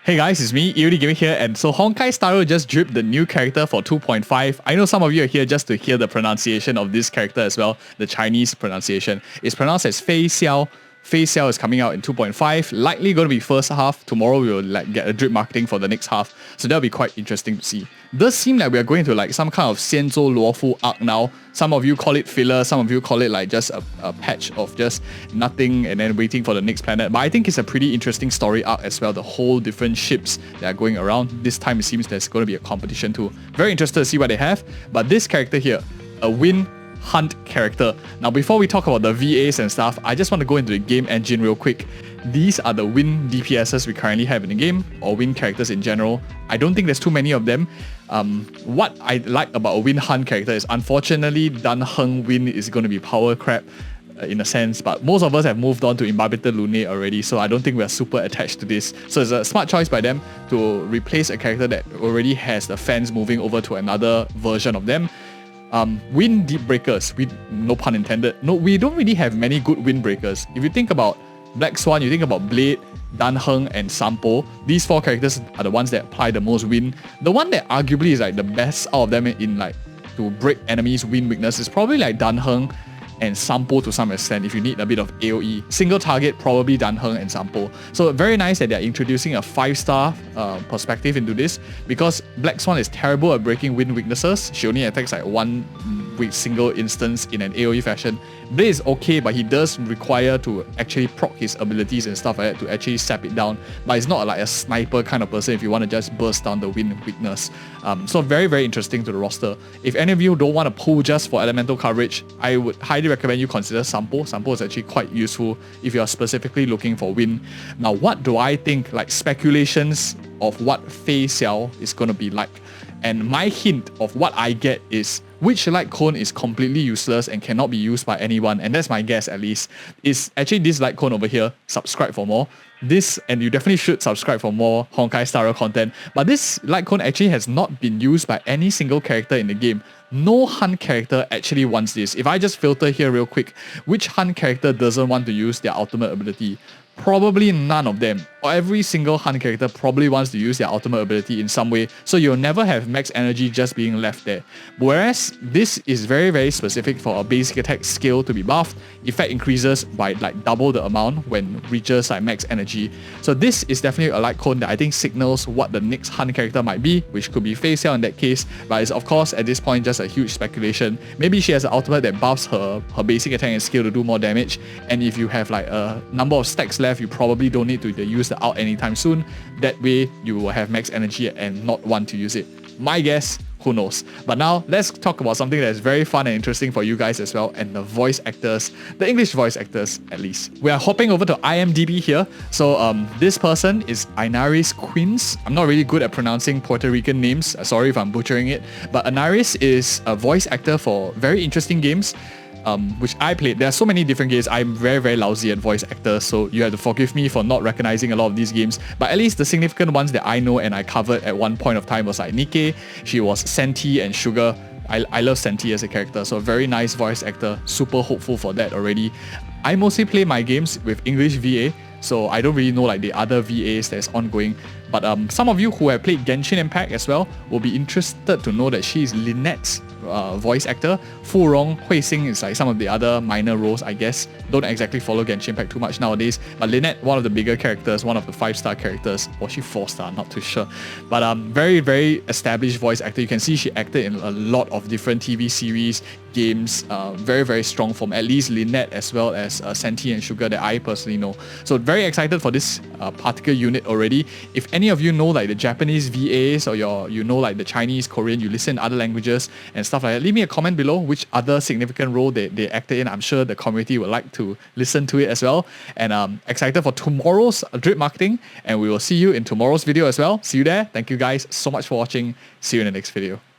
Hey guys, it's me, EOD Gaming here, and so Honkai Star Rail just dripped the new character for 2.5. I know some of you are here just to hear the pronunciation of this character as well, the Chinese pronunciation. It's pronounced as Fei Xiao. Fei Xiao is coming out in 2.5, likely going to be first half. Tomorrow we will get a drip marketing for the next half, so that'll be quite interesting to see. Does seem like we are going to some kind of Xianzhou Luofu arc now. Some of you call it filler, some of you call it just a patch of just nothing and then waiting for the next planet. But I think it's a pretty interesting story arc as well, the whole different ships that are going around. This time it seems there's going to be a competition too. Very interested to see what they have, but this character here, a Wind Hunt character. Now before we talk about the VAs and stuff, I just want to go into the game engine real quick. These are the Wind DPSs we currently have in the game, or Wind characters in general. I don't think there's too many of them. What I like about a Wind Hunt character is unfortunately Dan Heng Wind is going to be power crap in a sense, but most of us have moved on to Imbibitor Lunae already, so I don't think we're super attached to this. So it's a smart choice by them to replace a character that already has the fans moving over to another version of them. Wind Deep Breakers, no pun intended. No, we don't really have many good wind breakers. If you think about Black Swan, you think about Blade, Dan Heng, and Sampo. These four characters are the ones that apply the most wind. The one that arguably is the best out of them in to break enemies' wind weakness is probably Dan Heng and Sampo to some extent if you need a bit of AoE. Single target, probably Dan Heng and Sampo. So very nice that they're introducing a 5-star perspective into this, because Black Swan is terrible at breaking wind weaknesses. She only attacks one with single instance in an AoE fashion. Blade is okay, but he does require to actually proc his abilities and stuff like that to actually sap it down. But it's not a sniper kind of person if you want to just burst down the wind weakness. So very, very interesting to the roster. If any of you don't want to pull just for elemental coverage, I would highly recommend you consider Sampo. Sampo is actually quite useful if you are specifically looking for wind. Now, what do I think? Speculations of what Fei Xiao is going to be like. And my hint of what I get is which light cone is completely useless and cannot be used by anyone, and that's my guess at least, is actually this light cone over here. Subscribe for more. This, and you definitely should subscribe for more Honkai Star Rail content, but this light cone actually has not been used by any single character in the game. No Hunt character actually wants this. If I just filter here real quick, which Hunt character doesn't want to use their ultimate ability? Probably none of them. Every single Hunt character probably wants to use their ultimate ability in some way, so you'll never have max energy just being left there. Whereas this is very, very specific for a basic attack skill to be buffed. Effect increases by double the amount when reaches max energy. So this is definitely a light cone that I think signals what the next Hunt character might be, which could be Fei Xiao in that case, but it's of course at this point just a huge speculation. Maybe she has an ultimate that buffs her basic attack and skill to do more damage, and if you have a number of stacks left, you probably don't need to use the ult anytime soon. That way you will have max energy and not want to use it. My guess, who knows. But now let's talk about something that is very fun and interesting for you guys as well, and the voice actors, the English voice actors at least. We are hopping over to IMDb here. So this person is Inaris Queens. I'm not really good at pronouncing Puerto Rican names, sorry if I'm butchering it, but Inaris is a voice actor for very interesting games, which I played. There are so many different games. I'm very, very lousy at voice actors, so you have to forgive me for not recognizing a lot of these games. But at least the significant ones that I know and I covered at one point of time was Nikke. She was Senti and Sugar. I love Senti as a character, so a very nice voice actor. Super hopeful for that already. I mostly play my games with English VA, so I don't really know the other VAs that's ongoing. But some of you who have played Genshin Impact as well will be interested to know that she is Lynette's voice actor. Fu Rong, Hui Xing is some of the other minor roles, I guess. Don't exactly follow Genshin Impact too much nowadays. But Lynette, one of the bigger characters, one of the 5-star characters. Or she 4-star, not too sure. But very, very established voice actor. You can see she acted in a lot of different TV series, games. Very, very strong from at least Lynette as well as Senti and Sugar that I personally know. So very excited for this particular unit already. If any of you know the Japanese VAs, or you know the Chinese, Korean, you listen other languages and stuff like that, leave me a comment below which other significant role they acted in. I'm sure the community would like to listen to it as well. And excited for tomorrow's drip marketing, and we will see you in tomorrow's video as well. See you there. Thank you guys so much for watching. See you in the next video.